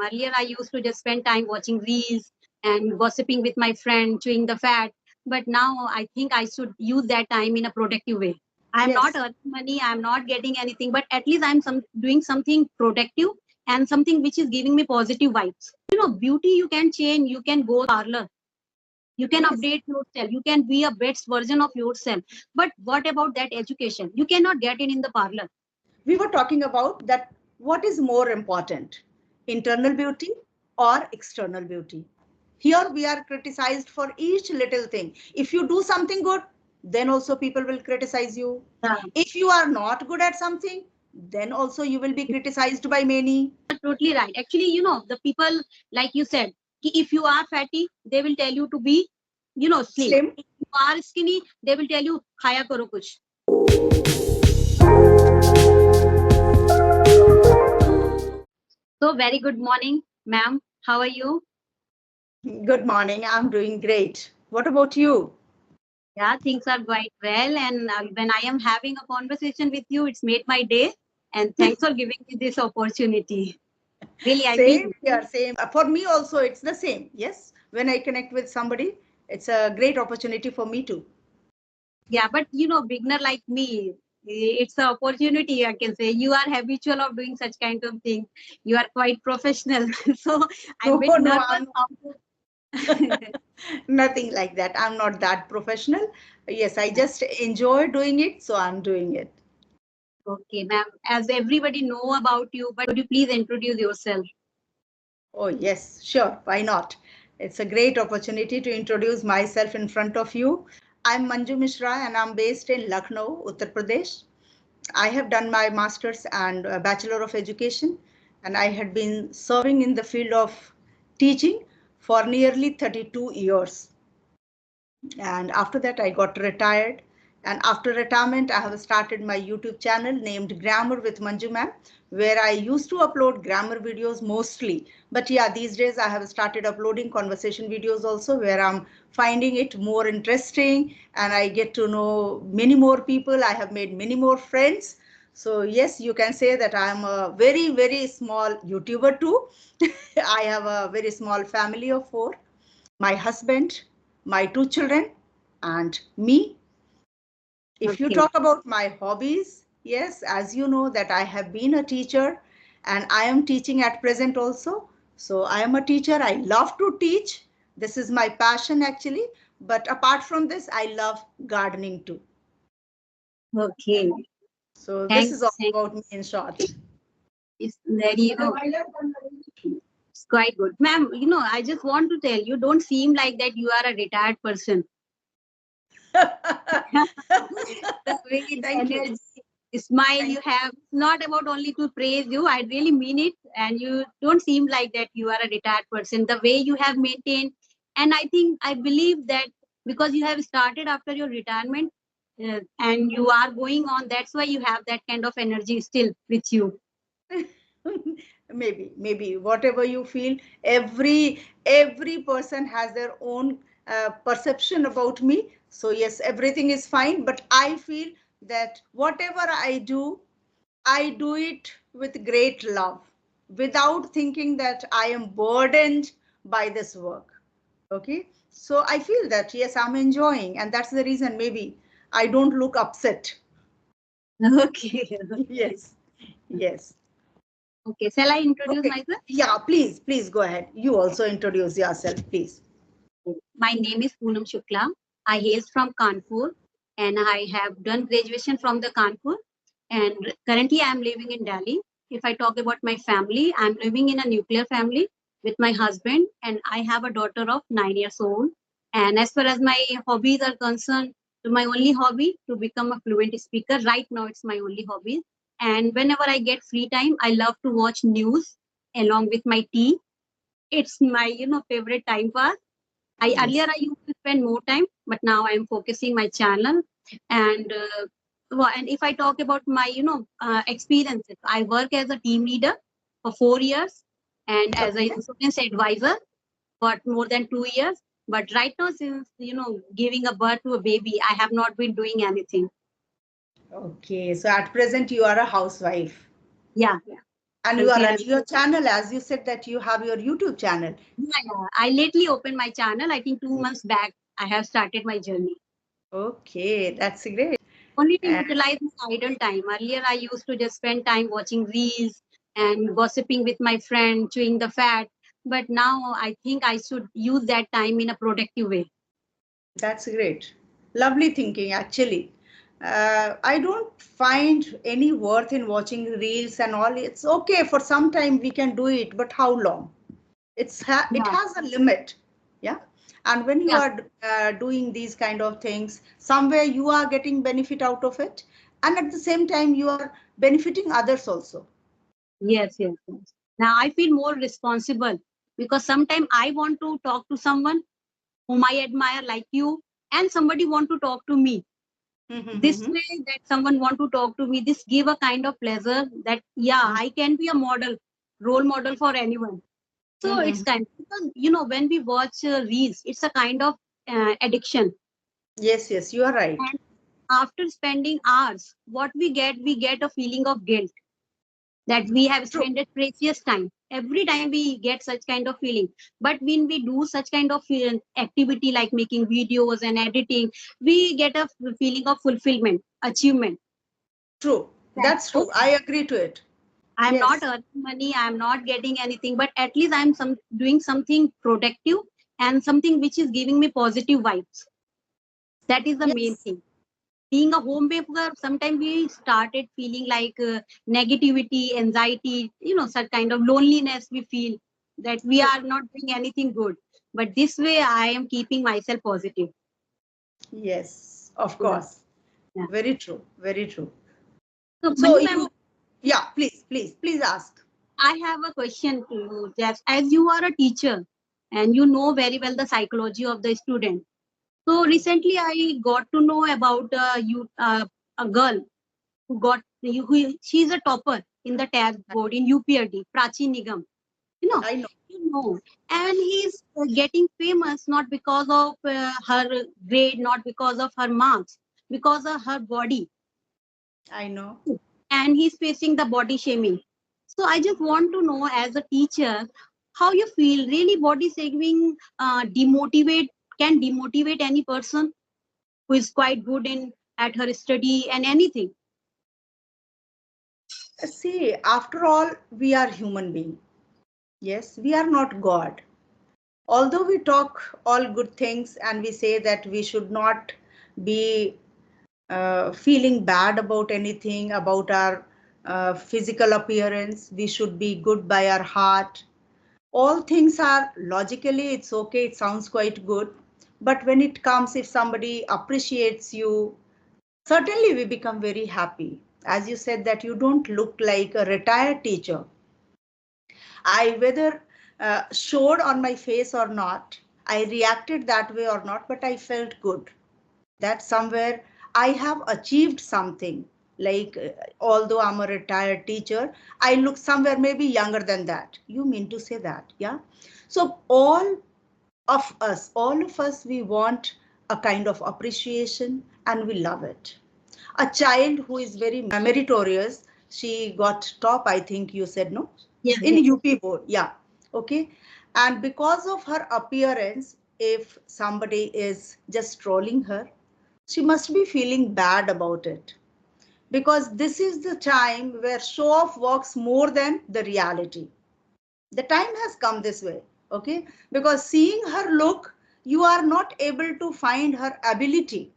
Earlier, I used to just spend time watching reels and gossiping with my friend, chewing the fat. But now I think I should use that time in a productive way. I'm not earning money, I'm not getting anything, but at least I'm doing something productive and something which is giving me positive vibes. Beauty you can change, you can go parlor. You can update yourself. You can be a best version of yourself. But what about that education? You cannot get it in the parlor. We were talking about that. What is more important, internal beauty or external beauty? Here we are criticized for each little thing. If you do something good, then also people will criticize you. If you are not good at something, then also you will be criticized by many. Totally right. Actually, the people, like you said, if you are fatty, they will tell you to be, slim. If you are skinny, they will tell you, khaya karo kuch. So very good morning, ma'am. How are you? Good morning. I'm doing great. What about you? Yeah, things are quite well. And when I am having a conversation with you, it's made my day. And thanks for giving me this opportunity. Really, I Same here, same. For me also, it's the same. Yes, when I connect with somebody, it's a great opportunity for me too. Yeah, but beginner like me, it's an opportunity, I can say. You are habitual of doing such kind of things. You are quite professional. So I'm a bit nervous. Nothing like that. I'm not that professional. Yes, I just enjoy doing it, so I'm doing it. Okay, ma'am. As everybody know about you, but could you please introduce yourself? Oh, yes, sure. Why not? It's a great opportunity to introduce myself in front of you. I'm Manju Mishra and I'm based in Lucknow, Uttar Pradesh. I have done my master's and a Bachelor of Education, and I had been serving in the field of teaching for nearly 32 years. And after that, I got retired. And after retirement, I have started my YouTube channel named Grammarwithmanjumam, where I used to upload grammar videos mostly. But yeah, these days I have started uploading conversation videos also, where I'm finding it more interesting and I get to know many more people. I have made many more friends. So yes, you can say that I'm a very, very small YouTuber too. I have a very small family of 4. My husband, my 2 children, and me. If you talk about my hobbies, yes, as you know that I have been a teacher and I am teaching at present also. So I am a teacher. I love to teach. This is my passion actually. But apart from this, I love gardening too. Okay. So this is all about me in short. It's very, it's quite good. Ma'am, I just want to tell you, don't seem like that you are a retired person. The way the energy, smile you have, not about only to praise you. I really mean it. And you don't seem like that you are a retired person. The way you have maintained. And I believe that because you have started after your retirement and you are going on, that's why you have that kind of energy still with you. Maybe whatever you feel, every person has their own perception about me. So yes, everything is fine, but I feel that whatever I do it with great love, without thinking that I am burdened by this work. Okay, so I feel that yes, I'm enjoying, and that's the reason maybe I don't look upset. Okay. Yes. Okay, shall I introduce myself? Yeah, please go ahead. You also introduce yourself, please. My name is Poonam Shukla. I hail from Kanpur and I have done graduation from the Kanpur and currently I am living in Delhi. If I talk about my family, I'm living in a nuclear family with my husband and I have a daughter of 9 years old. And as far as my hobbies are concerned, my only hobby to become a fluent speaker. Right now, it's my only hobby. And whenever I get free time, I love to watch news along with my tea. It's my, favorite time pass. Earlier I used to spend more time, but now I am focusing my channel. And and if I talk about my experiences, I work as a team leader for 4 years and as a insurance advisor for more than 2 years. But right now, since giving a birth to a baby, I have not been doing anything. Okay, so at present you are a housewife. Yeah. And you are running your channel, as you said that you have your YouTube channel. Yeah. I lately opened my channel. I think 2 months back, I have started my journey. Okay, that's great. Only to Uh, utilize my idle time. Earlier, I used to just spend time watching reels and gossiping with my friend, chewing the fat. But now I think I should use that time in a productive way. that's great. Lovely thinking, actually. I don't find any worth in watching reels and all. It's okay for some time we can do it, but how long? It Yeah. has a limit. Yeah. And when you Yeah. are doing these kind of things, somewhere you are getting benefit out of it, and at the same time you are benefiting others also. Yes. Now I feel more responsible because sometimes I want to talk to someone whom I admire, like you, and somebody want to talk to me. This way, that someone want to talk to me, this give a kind of pleasure that I can be a model, role model for anyone. So it's kind because when we watch reels, it's a kind of addiction. Yes, you are right. And after spending hours, what we get a feeling of guilt that we have True. spent a precious time. Every time we get such kind of feeling. But when we do such kind of activity like making videos and editing, we get a feeling of fulfillment, achievement. True. That, That's true. I okay, agree to it. I'm not Yes. earning money, I'm not getting anything, but at least I'm doing something productive and something which is giving me positive vibes. That is the main Yes. thing. Being a homemaker, sometimes we started feeling like negativity, anxiety, such kind of loneliness we feel that we True. are not doing anything good. But this way, I am keeping myself positive. Yes. Of Yeah. course. Yeah. Very true. Very true. So, So Manju ma'am, you, yeah, please ask. I have a question to you. Just as you are a teacher and you know very well the psychology of the student. So recently, I got to know about a girl she's a topper in the test board in UPRD, Prachi Nigam, you know, I know. you know, and he's getting famous not because of her grade, not because of her marks, because of her body, I know. and he's facing the body shaming. So I just want to know, as a teacher, how you feel. Really, body shaming can demotivate any person who is quite good in at her study and anything. See, after all, we are human beings. Yes, we are not God. Although we talk all good things and we say that we should not be feeling bad about anything, about our physical appearance, we should be good by our heart. All things are logically, it's okay, it sounds quite good. But when it comes, if somebody appreciates you, certainly we become very happy. As you said, that you don't look like a retired teacher. I whether showed on my face or not, I reacted that way or not, but I felt good that somewhere I have achieved something. Like, although I'm a retired teacher, I look somewhere maybe younger than that. You mean to say that? Yeah. So all of us, we want a kind of appreciation and we love it. A child who is very meritorious, she got top, I think you said, no? Yeah. In UP board, yeah. Okay. And because of her appearance, if somebody is just trolling her, she must be feeling bad about it, because this is the time where show off works more than the reality. The time has come this way. Okay. Because seeing her look, you are not able to find her ability,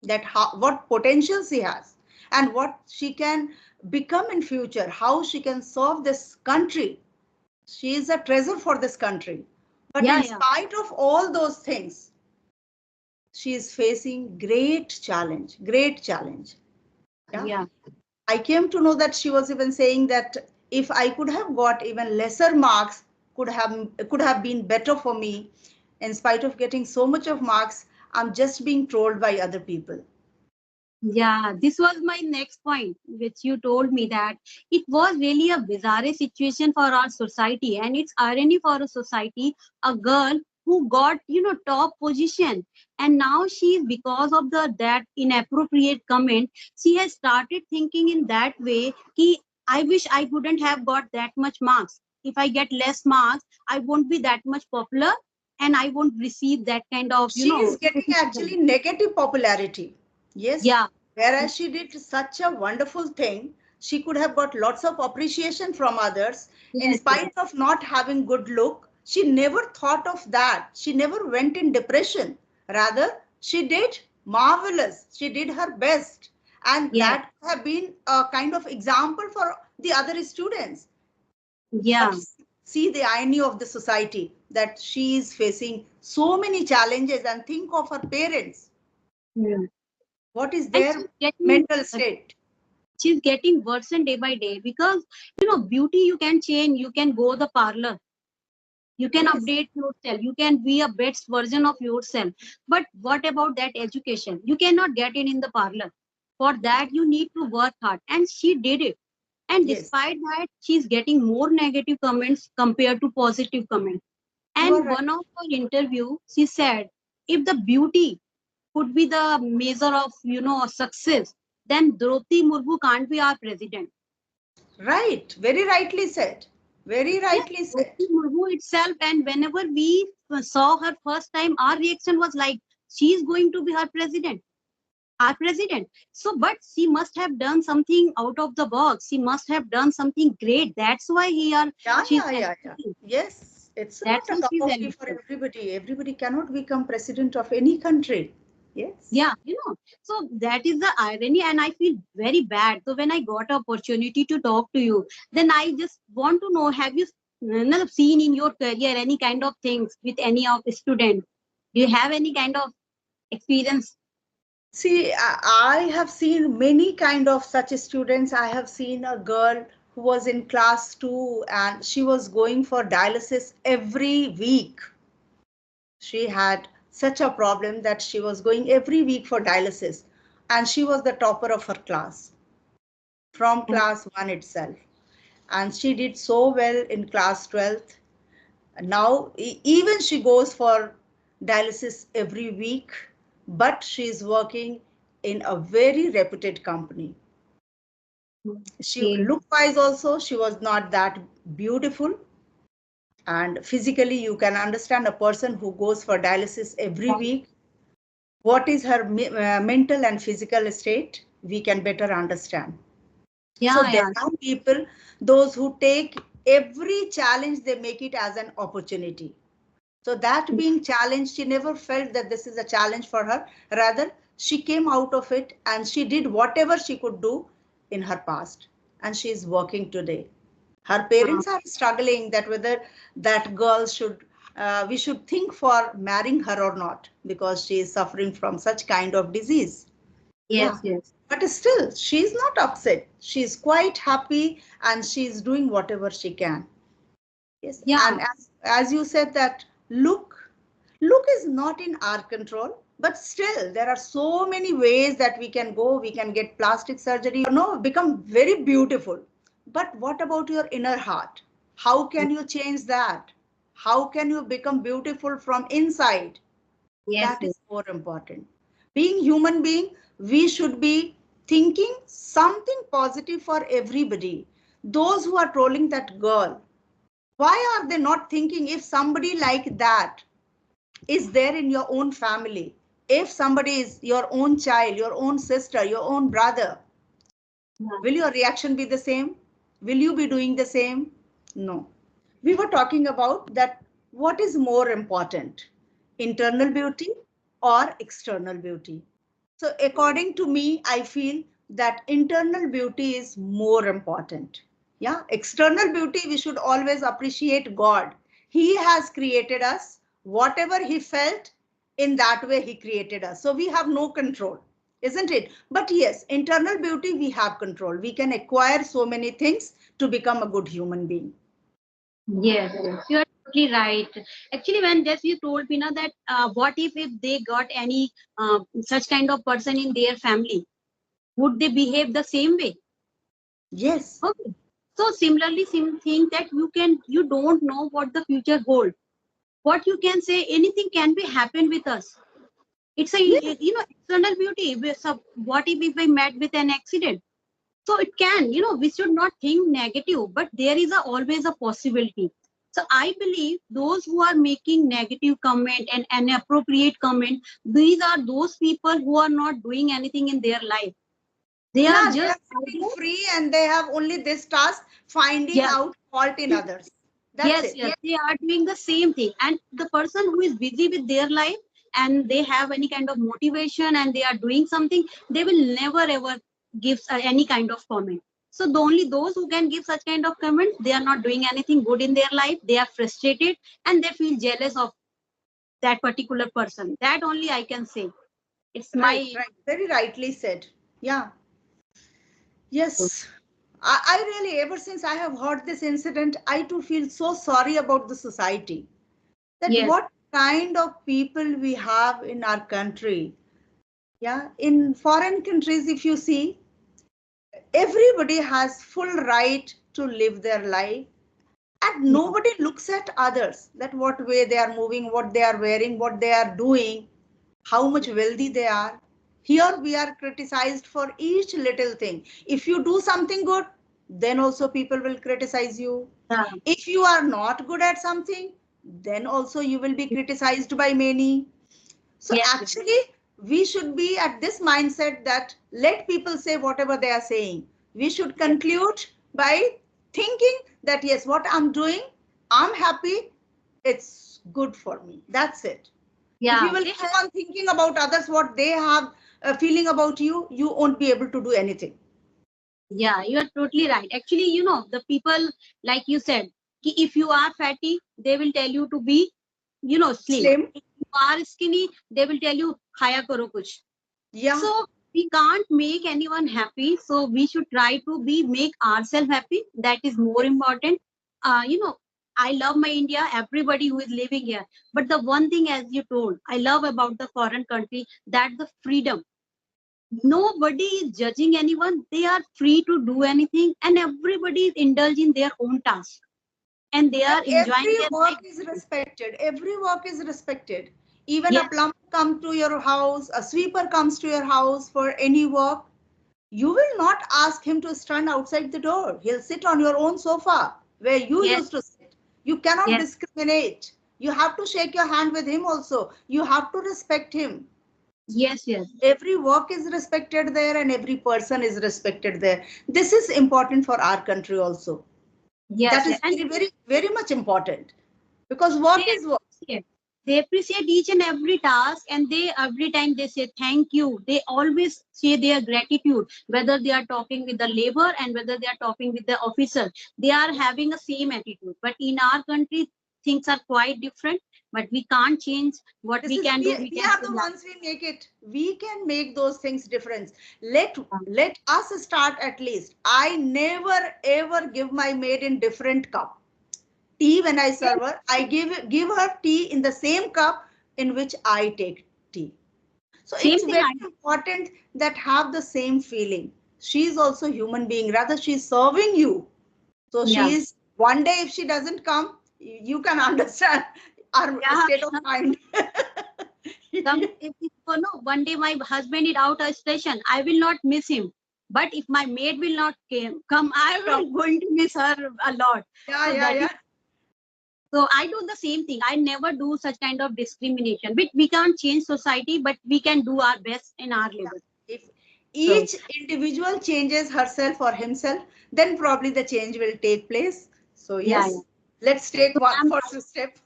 that what potential she has and what she can become in future, how she can serve this country. She is a treasure for this country. But Yeah, in yeah, spite of all those things, she is facing great challenge. Yeah. yeah. I came to know that she was even saying that if I could have got even lesser marks, could have been better for me. In spite of getting so much of marks, I'm just being trolled by other people. Yeah, this was my next point, which you told me that it was really a bizarre situation for our society, and it's irony for a society, a girl who got top position, and now she is, because of that inappropriate comment, she has started thinking in that way. Ki I wish I wouldn't have got that much marks. If I get less marks, I won't be that much popular and I won't receive that kind of, She is getting actually criticism. negative popularity. Yes. Yeah, Whereas she did such a wonderful thing, she could have got lots of appreciation from others. In yes, yes, spite of not having good look, she never thought of that. She never went in depression. Rather, she did marvelous. She did her best. And yes, that have been a kind of example for the other students. yeah. But see the irony of the society that she is facing so many challenges, and think of her parents. Hmm. What is And their mental state? she's getting worse and day by day because, beauty you can change. You can go the parlor. You can Yes, update yourself. You can be a best version of yourself. But what about that education? You cannot get in the parlor. For that, you need to work hard. And she did it. And yes, despite that, she's getting more negative comments compared to positive comments. you are And right. one of her interview, she said, if the beauty could be the measure of, success, then Draupadi Murmu can't be our president. Right, very rightly said. Very Yes, rightly said. Draupadi Murmu itself. And whenever we saw her first time, our reaction was like, she is going to be her president. Our president. So, but she must have done something out of the box. She must have done something great. That's why Yeah, she's yeah, yeah, yeah. elected. Yes, it's That's not a why cup she's of tea for elected. everybody. Everybody cannot become president of any country. Yes. Yeah, so that is the irony, and I feel very bad. So when I got opportunity to talk to you, then I just want to know: have you seen in your career any kind of things with any of the students? Do you have any kind of experience? See, I have seen many kind of such students. I have seen a girl who was in class 2 and she was going for dialysis every week. She had such a problem that she was going every week for dialysis, and she was the topper of her class from class 1 itself. And she did so well in class 12th. Now even she goes for dialysis every week, but she is working in a very reputed company. She Okay. look wise also, she was not that beautiful, and physically you can understand a person who goes for dialysis every week, what is her mental and physical state, we can better understand. So Yeah, there yeah, are people, those who take every challenge, they make it as an opportunity. So that being challenged, she never felt that this is a challenge for her. Rather, she came out of it and she did whatever she could do in her past. And she is working today. Her uh, parents are struggling that whether that girl should, we should think for marrying her or not, because she is suffering from such kind of disease. yes, Yeah. yes, But still, she is not upset. She is quite happy and she is doing whatever she can. Yes, yeah, and as you said that look is not in our control, but still there are so many ways that we can go. We can get plastic surgery, no, become very beautiful. But what about your inner heart? How can you change that? How can you become beautiful from inside? yes, That yes, is more important. Being human being, we should be thinking something positive for everybody. Those who are trolling that girl, why are they not thinking if somebody like that is there in your own family? If somebody is your own child, your own sister, your own brother, yeah. will your reaction be the same? Will you be doing the same? No. We were talking about that what is more important, internal beauty or external beauty? So according to me, I feel that internal beauty is more important. Yeah, external beauty, we should always appreciate God. He has created us. Whatever he felt, in that way he created us. So we have no control, isn't it? But yes, internal beauty, we have control. We can acquire so many things to become a good human being. Yes, yes, you are totally right. Actually, when just you told Pina that what if they got any such kind of person in their family, would they behave the same way? Yes, Okay. So similarly, think that you don't know what the future holds. What you can say, anything can be happen with us. It's a yes, external beauty. What if we met with an accident? So it can, we should not think negative, but there is always a possibility. So I believe those who are making negative comment and inappropriate comment, these are those people who are not doing anything in their life. They are Yeah, they just are sitting free and they have only this task, finding yes, out fault in others. That's it. yes, they are doing the same thing. And the person who is busy with their life and they have any kind of motivation and they are doing something, they will never ever give any kind of comment. So the only those who can give such kind of comments, they are not doing anything good in their life. They are frustrated and they feel jealous of that particular person. That only I can say. It's Right, my right. Very rightly said. Yeah. Yes. I really, ever since I have heard this incident, I too feel so sorry about the society. That yes, what kind of people we have in our country. Yeah. In foreign countries, if you see, everybody has full right to live their life and nobody looks at others, that what way they are moving, what they are wearing, what they are doing, how much wealthy they are. Here we are criticized for each little thing. If you do something good, then also people will criticize you. yeah, If you are not good at something, then also you will be criticized by many. So yes, actually, we should be at this mindset that let people say whatever they are saying. We should yes, conclude by thinking that yes, what I'm doing, I'm happy, it's good for me. That's it. If you yeah. will They keep on thinking about others, what they have a feeling about you, you won't be able to do anything. Yeah, you are totally right. Actually, the people, like you said, if you are fatty, they will tell you to be, slim. Slim, If you are skinny, they will tell you, khaya karo kuch. yeah. So we can't make anyone happy. So we should try to make ourselves happy. That is more Yes. important. I love my India, everybody who is living here. But the one thing, as you told, I love about the foreign country, that the freedom. Nobody is judging anyone. They are free to do anything, and everybody is indulging their own task, and they And are enjoying every their work life. is respected. Every work is respected. Even a Yes, plumber comes to your house, a sweeper comes to your house for any work. You will not ask him to stand outside the door. He'll sit on your own sofa where you yes, used to sit. You cannot yes, discriminate. You have to shake your hand with him also. You have to respect him. yes, Every work is respected there and every person is respected there. This is important for our country also. That yes. is And very, very, very much important because work they is work. appreciate. They appreciate each and every task, and they every time they say thank you. They always say their gratitude, whether they are talking with the labor and whether they are talking with the officer. They are having the same attitude. But in our country, things are quite different. But we can't change. What This we is can do, we we can are the change. ones we make it. We can make those things difference. Let us start at least. I never ever give my maid in different cup. Tea when I serve her, I give her tea in the same cup in which I take tea. So it's Same thing. very important that have the same feeling. She's also human being. Rather, she's serving you. So Yeah. she's one day if she doesn't come, you can understand our Yeah. state of mind. If no, one day my husband is out of station, I will not miss him. But if my maid will not come, I Come. will going to miss her a lot. Yeah, So yeah, that is yeah. so I do the same thing. I never do such kind of discrimination. We can't change society, but we can do our best in our Yeah. level. If So each individual changes herself or himself, then probably the change will take place. So yeah. yes, let's take So one ma'am, first step.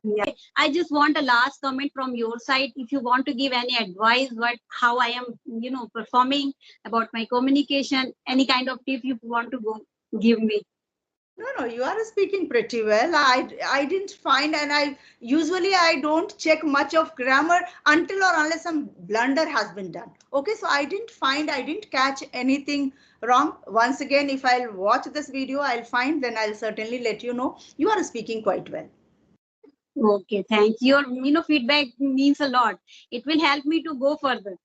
yeah. I just want a last comment from your side. If you want to give any advice, how I am, performing about my communication, any kind of tip you want to go give me. No, no, you are speaking pretty well. I didn't find, and I don't check much of grammar until or unless some blunder has been done. Okay, so I didn't catch anything wrong. Once again, if I'll watch this video, I'll find, then I'll certainly let you know. You are speaking quite well. Okay, thanks. Your feedback means a lot. It will help me to go further.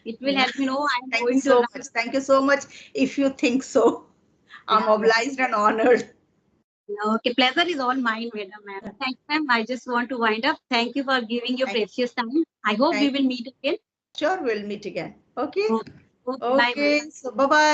It will help me know I'm Thank you going to so run. much. Thank you so much. If you think so, Yeah, I'm yeah. obliged and honored. Okay, pleasure is all mine, madam. Thanks, ma'am. I just want to wind up. Thank you for giving your Thank, precious time. I hope we thank. will meet again. Sure, we'll meet again. Okay. Okay, okay, bye, ma'am. Okay. So bye bye.